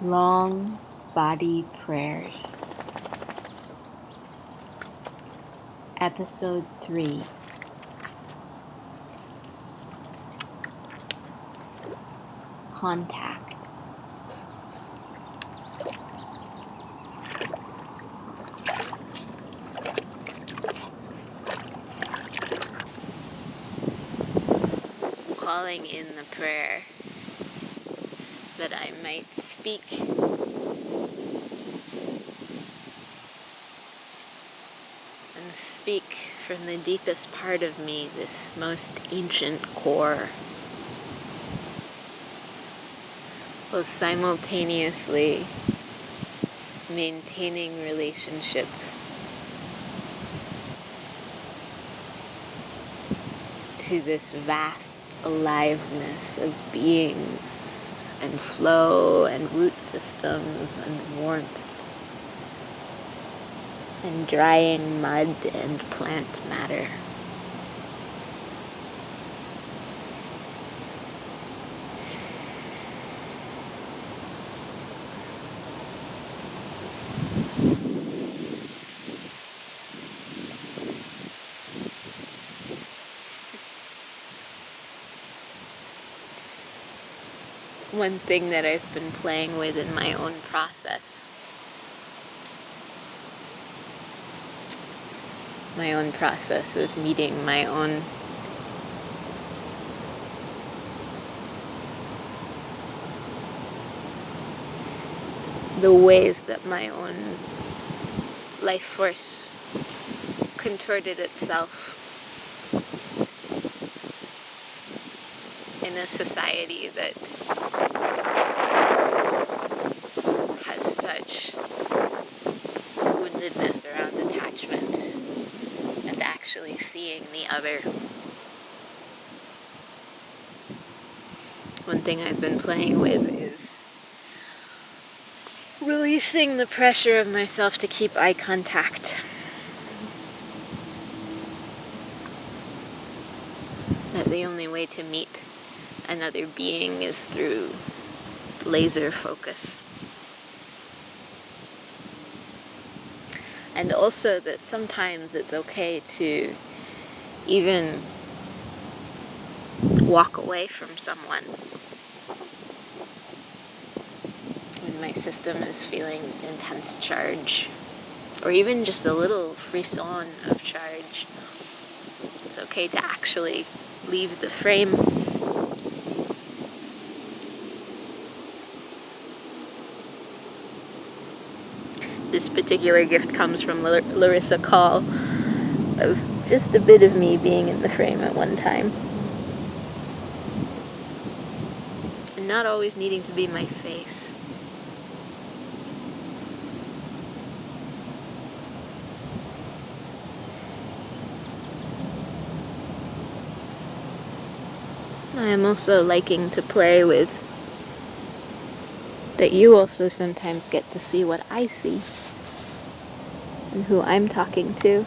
Long Body Prayers, Episode 3. Contact. Calling in the prayer that I might speak and speak from the deepest part of me, this most ancient core, while simultaneously maintaining relationship to this vast aliveness of beings and flow and root systems and warmth and drying mud and plant matter. One thing that I've been playing with in my own process of meeting my own the ways that my own life force contorted itself in a society that has such woundedness around attachments and actually seeing the other. One thing I've been playing with is releasing the pressure of myself to keep eye contact. That the only way to meet another being is through laser focus. And also that sometimes it's okay to even walk away from someone when my system is feeling intense charge, or even just a little frisson of charge. It's okay to actually leave the frame. This particular gift comes from Larissa Kaul, of just a bit of me being in the frame at one time. And not always needing to be my face. I am also liking to play with that you also sometimes get to see what I see and who I'm talking to.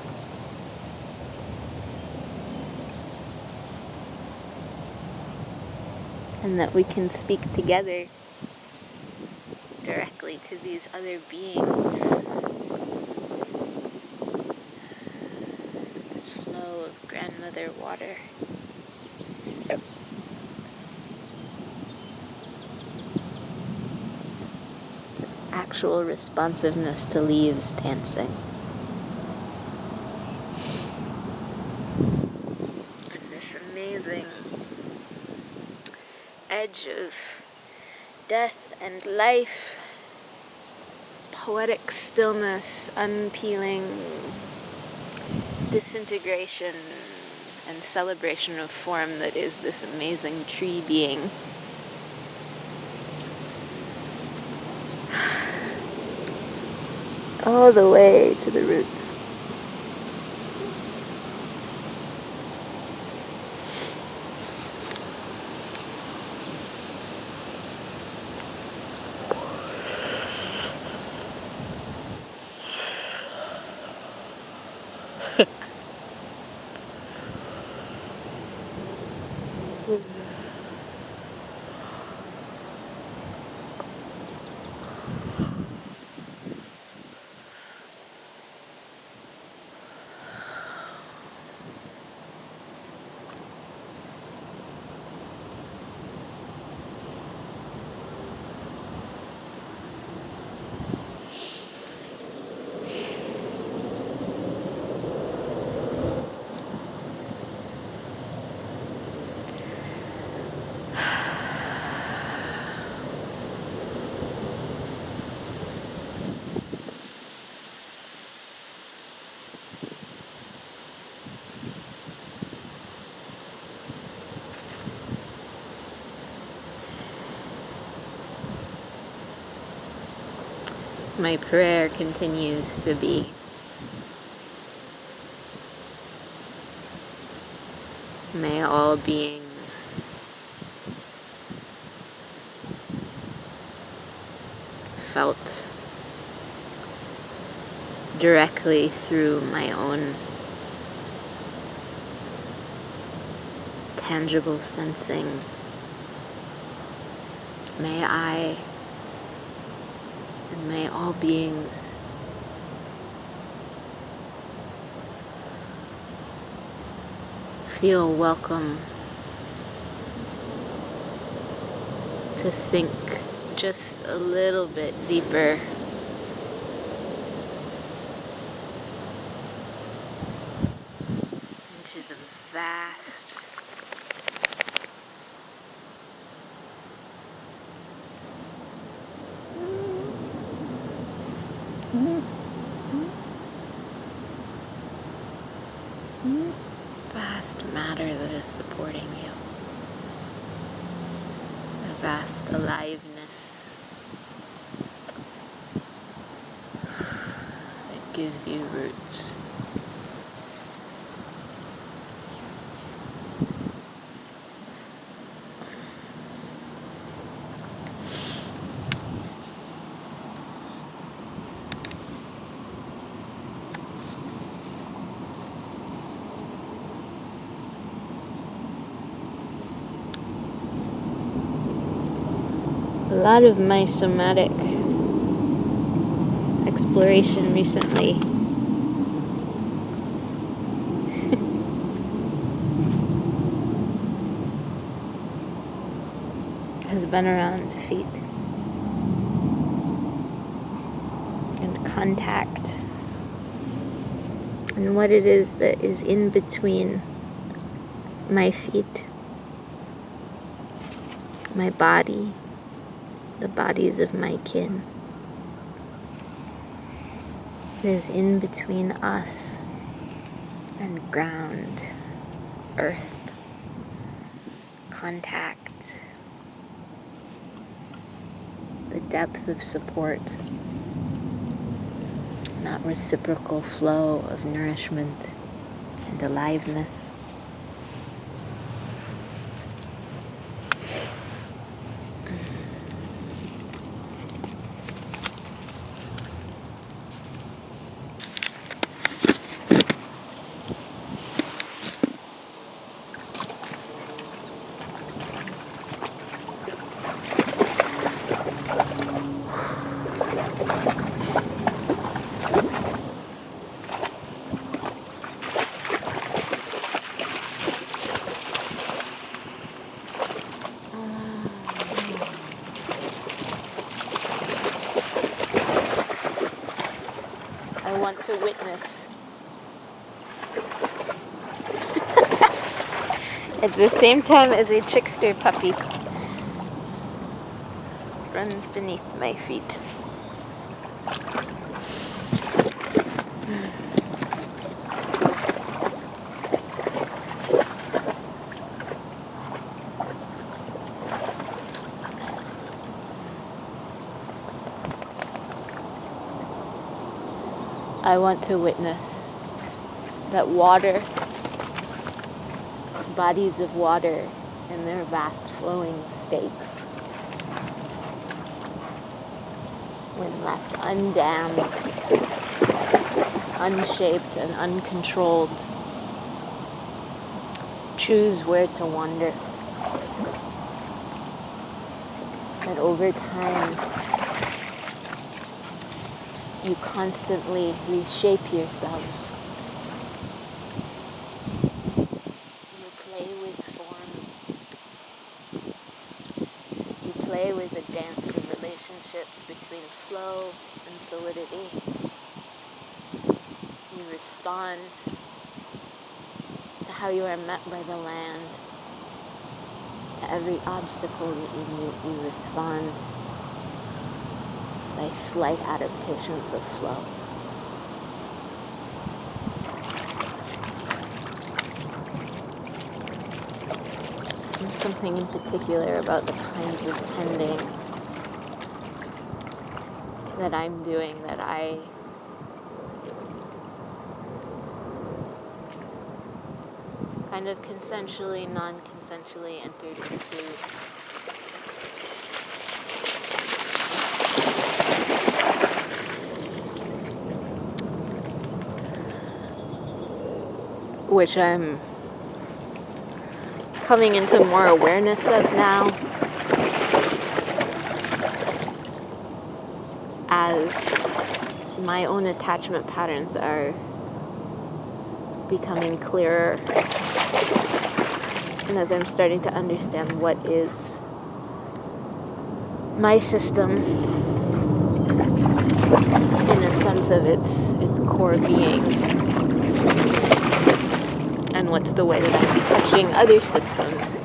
And that we can speak together directly to these other beings. This flow of grandmother water. Actual responsiveness to leaves dancing. And this amazing edge of death and life, poetic stillness, unpeeling, disintegration, and celebration of form that is this amazing tree being. All the way to the roots. My prayer continues to be, may all beings felt directly through my own tangible sensing. May I and may all beings feel welcome to sink just a little bit deeper into the vast matter that is supporting you, the vast aliveness that gives you roots. A lot of my somatic exploration recently has been around feet and contact and what it is that is in between my feet, my body, the bodies of my kin. It is in between us and ground, earth, contact, the depth of support, not reciprocal flow of nourishment and aliveness. I want to witness. At the same time as a trickster puppy runs beneath my feet. I want to witness that water, bodies of water in their vast flowing state, when left undammed, unshaped and uncontrolled, choose where to wander. That over time you constantly reshape yourselves. You play with form. You play with the dance of relationships between flow and solidity. You respond to how you are met by the land. To every obstacle that you meet, you respond by slight adaptations of flow. And something in particular about the kinds of tending that I'm doing that I kind of consensually, non-consensually entered into. Which I'm coming into more awareness of now as my own attachment patterns are becoming clearer, and as I'm starting to understand what is my system in a sense of its core being, and what's the way that I'm touching other systems.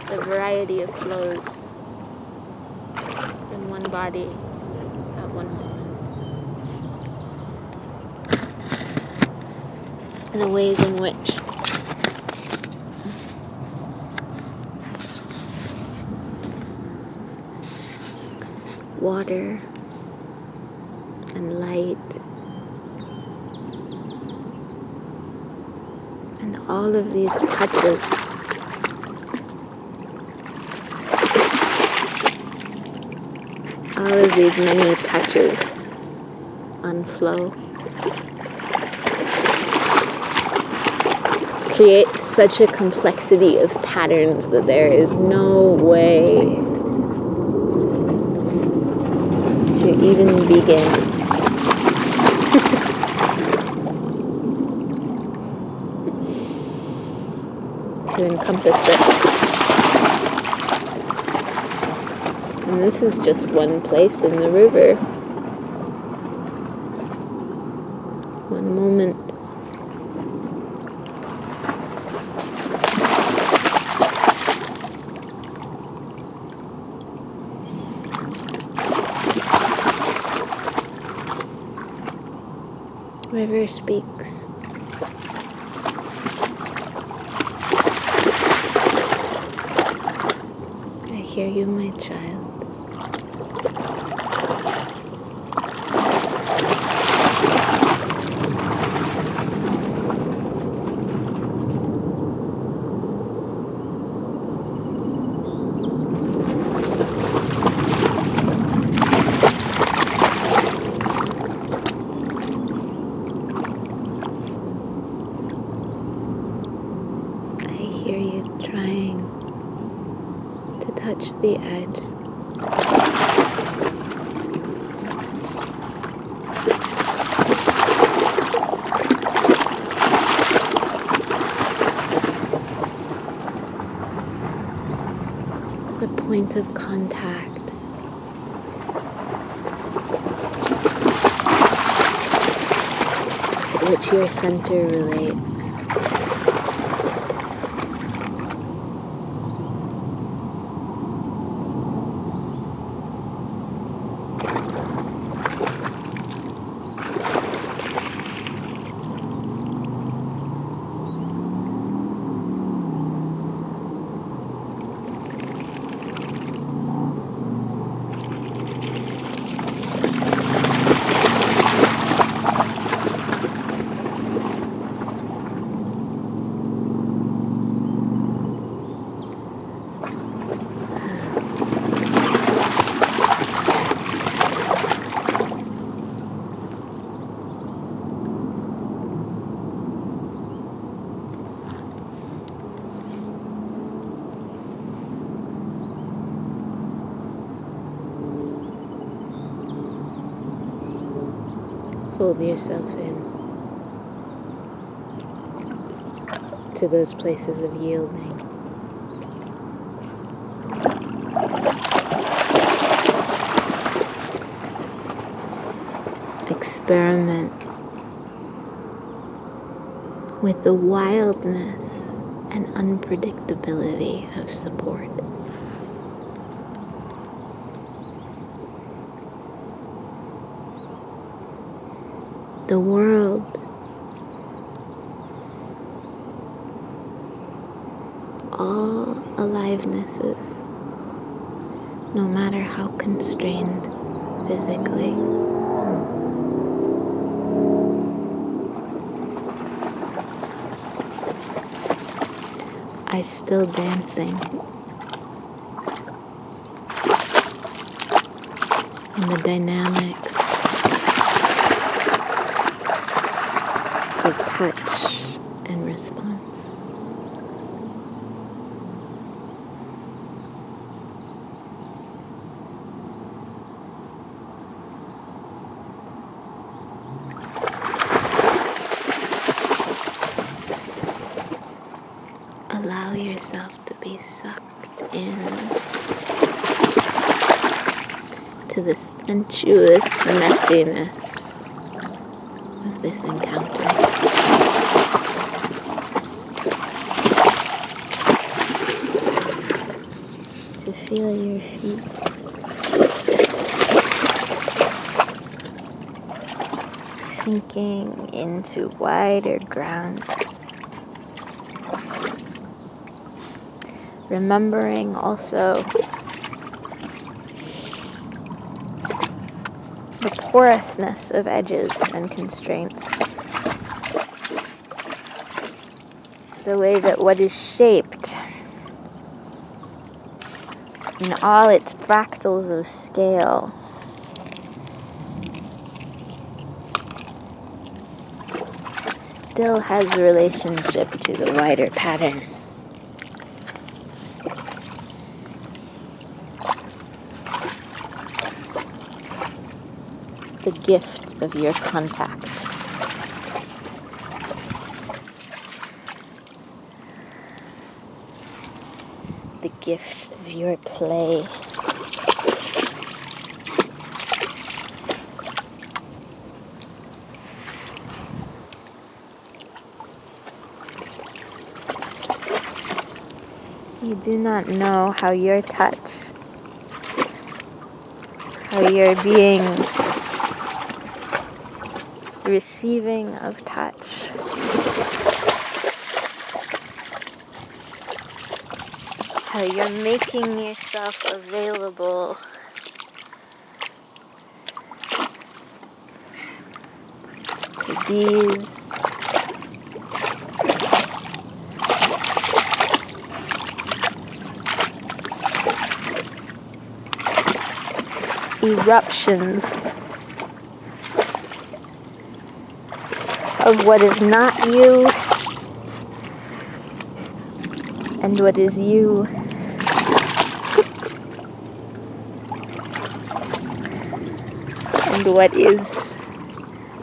The variety of flows in one body at one moment, and the ways in which water and light and all of these touches all of these many touches on flow create such a complexity of patterns that there is no way to even begin. To encompass it. And this is just one place in the river. One moment. River speaks. I hear you, my child. The edge. The point of contact. At which your center relates. Fold yourself in to those places of yielding. Experiment with the wildness and unpredictability of support. The world all alivenesses, no matter how constrained physically, are still dancing in the dynamics of touch and response. Allow yourself to be sucked in to the sensuous messiness of this encounter. To feel your feet sinking into wider ground. Remembering also the porousness of edges and constraints. The way that what is shaped in all its fractals of scale still has a relationship to the wider pattern. The gift of your contact. The gift of your play. You do not know how your touch, how your being receiving of touch how you're making yourself available to these eruptions of what is not you and what is you. And what is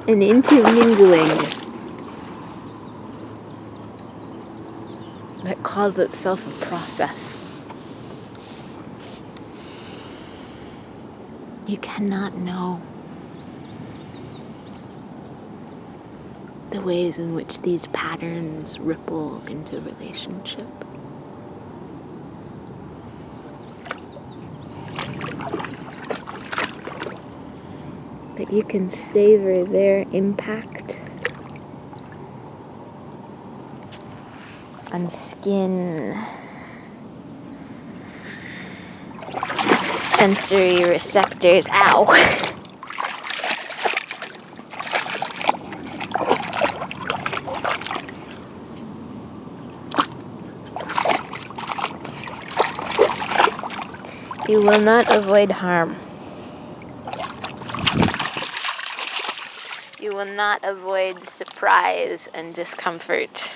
an intermingling that calls itself a process. You cannot know the ways in which these patterns ripple into relationship. But you can savor their impact on skin, sensory receptors. Ow! You will not avoid harm. You will not avoid surprise and discomfort.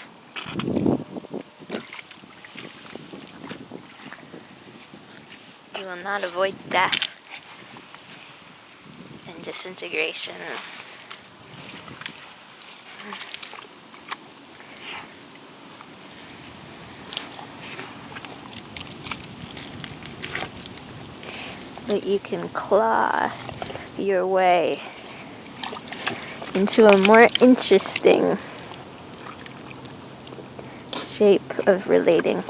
You will not avoid death and disintegration. that you can claw your way into a more interesting shape of relating.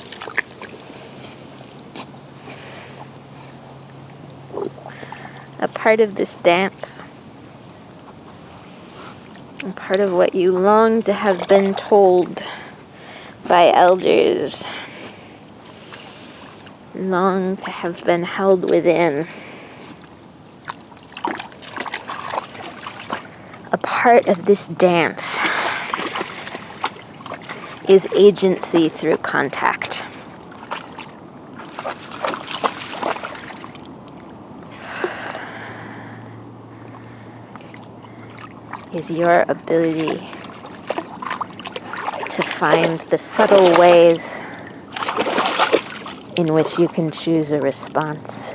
A part of this dance, a part of what you long to have been told by elders, long to have been held within. A part of this dance is agency through contact. Is your ability to find the subtle ways in which you can choose a response.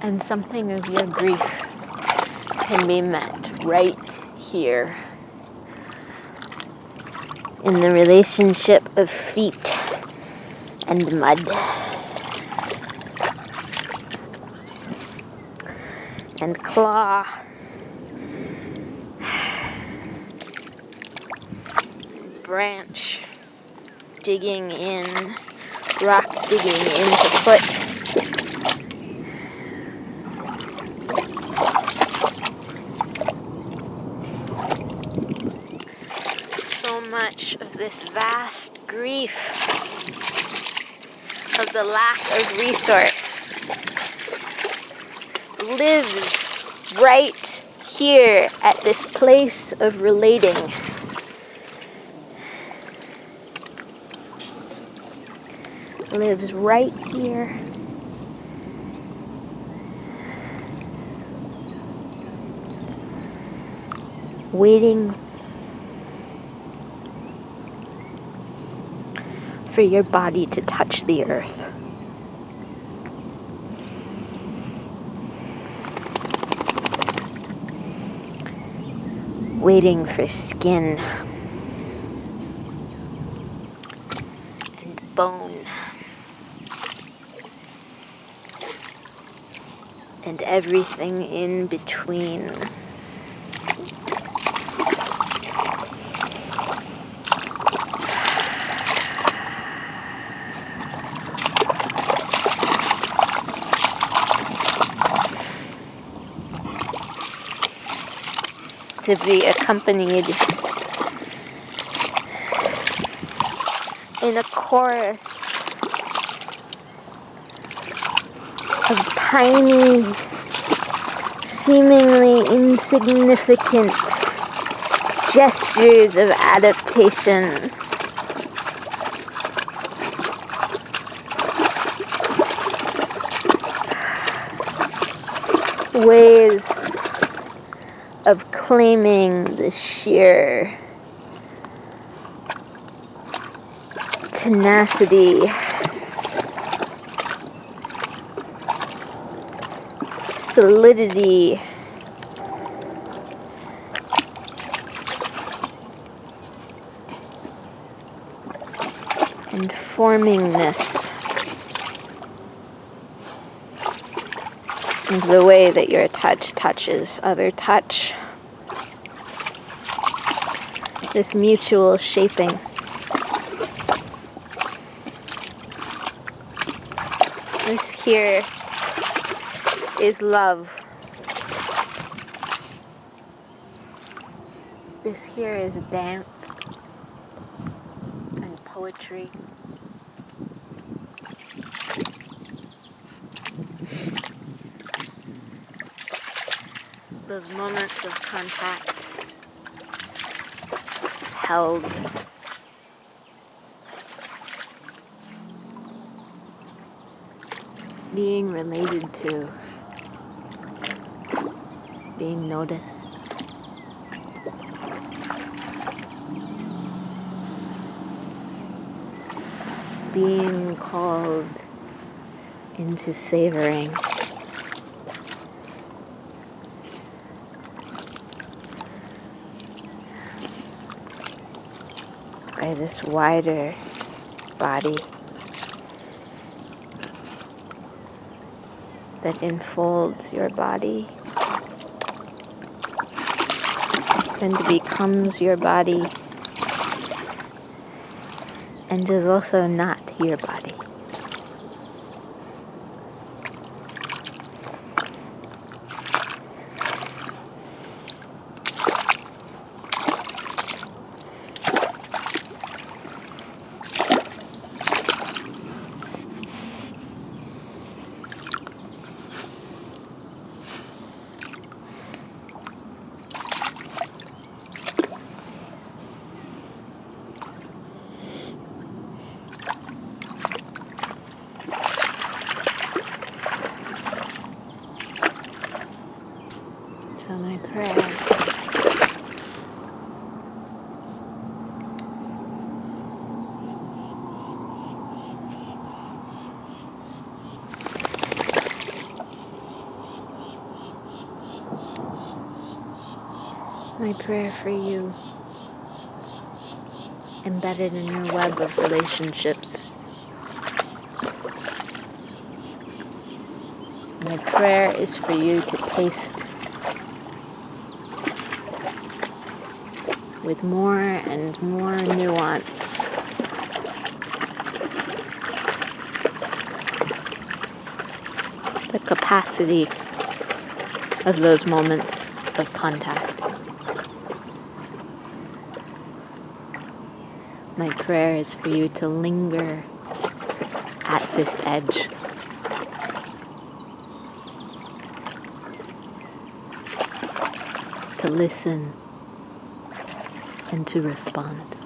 And something of your grief can be met right here in the relationship of feet and mud and claw and branch digging in, rock digging into foot. Much of this vast grief of the lack of resource lives right here at this place of relating. Lives right here. Waiting for your body to touch the earth. Waiting for skin and bone and everything in between. To be accompanied in a chorus of tiny, seemingly insignificant gestures of adaptation. Ways of claiming the sheer tenacity, solidity, and formingness, and the way that your touch touches other touch. This mutual shaping. This here is love. This here is dance and poetry. The those moments of contact held. Being related to, being noticed. Being called into savoring. By this wider body that enfolds your body and becomes your body and is also not your body. So my prayer for you, embedded in your web of relationships. My prayer is for you to taste with more and more nuance the capacity of those moments of contact. My prayer is for you to linger at this edge. To listen and to respond.